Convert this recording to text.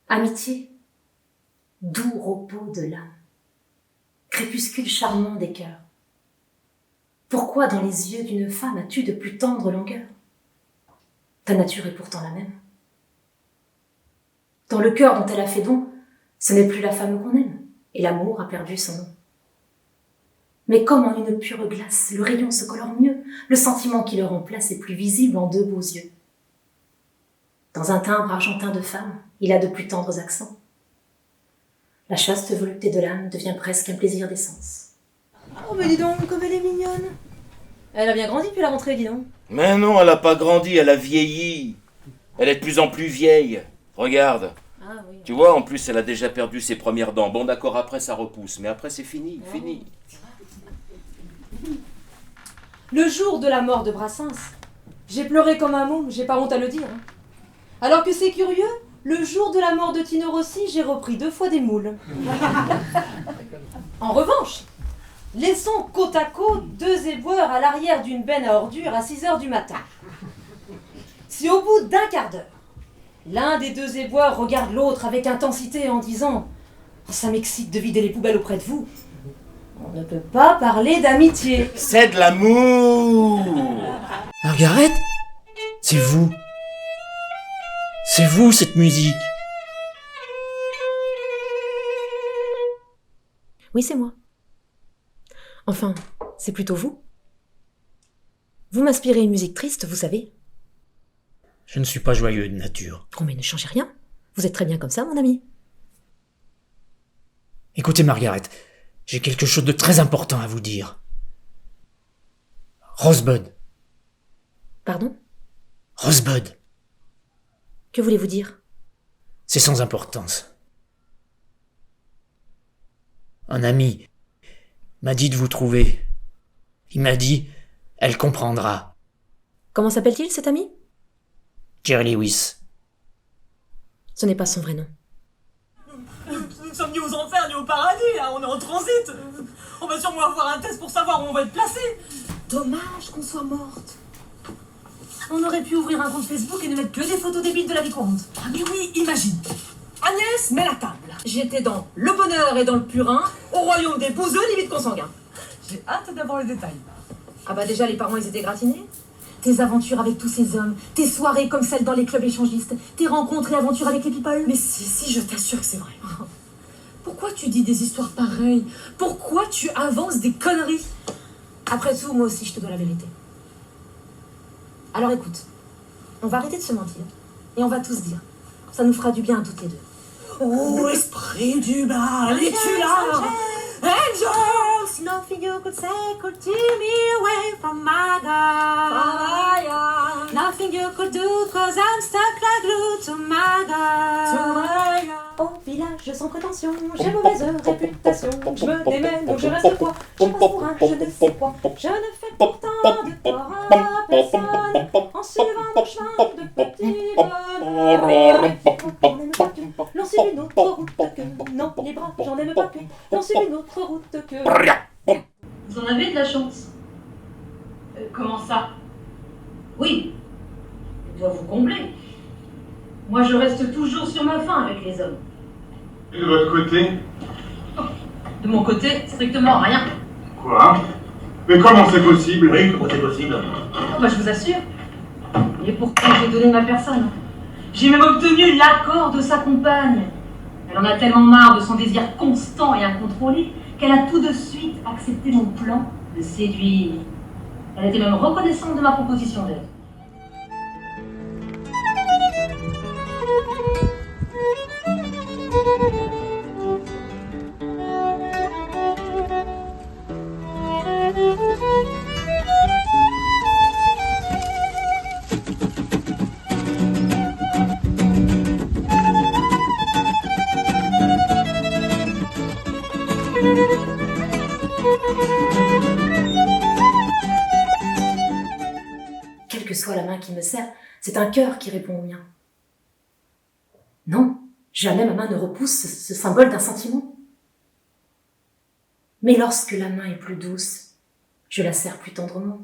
Amitié, doux repos de l'âme, crépuscule charmant des cœurs. Pourquoi dans les yeux d'une femme as-tu de plus tendres langueurs? Ta nature est pourtant la même. Dans le cœur dont elle a fait don, ce n'est plus la femme qu'on aime, et l'amour a perdu son nom. Mais comme en une pure glace, le rayon se colore mieux, le sentiment qui le remplace est plus visible en deux beaux yeux. Dans un timbre argentin de femme, il a de plus tendres accents. La chaste volupté de l'âme devient presque un plaisir d'essence. Oh mais dis donc, comme elle est mignonne. Elle a bien grandi depuis la rentrée, dis donc. Mais non, elle a pas grandi, elle a vieilli. Elle est de plus en plus vieille. Regarde. Ah oui. Tu vois, en plus, elle a déjà perdu ses premières dents. Bon, d'accord, après, ça repousse. Mais après, c'est fini, fini. Le jour de la mort de Brassens, j'ai pleuré comme un môme, j'ai pas honte à le dire. Hein. Alors que c'est curieux, le jour de la mort de Tino Rossi, j'ai repris 2 fois des moules. En revanche, laissons côte à côte 2 éboueurs à l'arrière d'une benne à ordures à 6h du matin. Si au bout d'un quart d'heure, l'un des 2 éboueurs regarde l'autre avec intensité en disant « Ça m'excite de vider les poubelles auprès de vous », on ne peut pas parler d'amitié. C'est de l'amour. Margaret? C'est vous. C'est vous, cette musique. Oui, c'est moi. Enfin, c'est plutôt vous. Vous m'inspirez une musique triste, vous savez. Je ne suis pas joyeux de nature. Oh, mais ne changez rien. Vous êtes très bien comme ça, mon ami. Écoutez, Margaret, j'ai quelque chose de très important à vous dire. Rosebud. Pardon? Rosebud. Que voulez-vous dire? C'est sans importance. Un ami m'a dit de vous trouver. Il m'a dit, elle comprendra. Comment s'appelle-t-il, cet ami? Jerry Lewis. Ce n'est pas son vrai nom. Nous sommes ni aux enfers ni au paradis, hein. On est en transit. On va sûrement avoir un test pour savoir où on va être placé. Dommage qu'on soit morte. On aurait pu ouvrir un compte Facebook et ne mettre que des photos débiles de la vie courante. Ah mais oui, imagine. Agnès met la table. J'étais dans le bonheur et dans le purin, au royaume des bouseux limite consanguins. J'ai hâte d'avoir les détails. Ah bah déjà les parents ils étaient gratinés. Tes aventures avec tous ces hommes, tes soirées comme celles dans les clubs échangistes, tes rencontres et aventures avec les people. Mais si, je t'assure que c'est vrai. Pourquoi tu dis des histoires pareilles? Pourquoi tu avances des conneries? Après tout, moi aussi je te dois la vérité. Alors écoute, on va arrêter de se mentir et on va tous dire. Ça nous fera du bien à toutes les deux. Oh, esprit du mal, es-tu là? Angels! Nothing you could say could tear me away from my God. Nothing you could do cause I'm stuck like glue to my God. Au village sans prétention, j'ai mauvaise réputation. Je me démène donc je reste à quoi? Je passe pour un je ne sais quoi. Je ne fais pourtant de tort à personne en suivant mon chemin de petit bonheur. J'en aime pas que l'on suive une autre route que non, les bras, j'en aime pas que l'on suive une autre route que. Vous en avez de la chance. Comment ça? Oui, je dois vous combler. Moi, je reste toujours sur ma faim avec les hommes. Et de votre côté? De mon côté, strictement rien. Quoi? Mais comment c'est possible? Oui, comment c'est possible? Oh, bah, je vous assure. Et pourtant, j'ai donné ma personne. J'ai même obtenu l'accord de sa compagne. Elle en a tellement marre de son désir constant et incontrôlé qu'elle a tout de suite accepté mon plan de séduire. Elle était même reconnaissante de ma proposition d'aide. Quelle que soit la main qui me serre, c'est un cœur qui répond au mien. Non, jamais ma main ne repousse ce symbole d'un sentiment. Mais lorsque la main est plus douce, je la serre plus tendrement.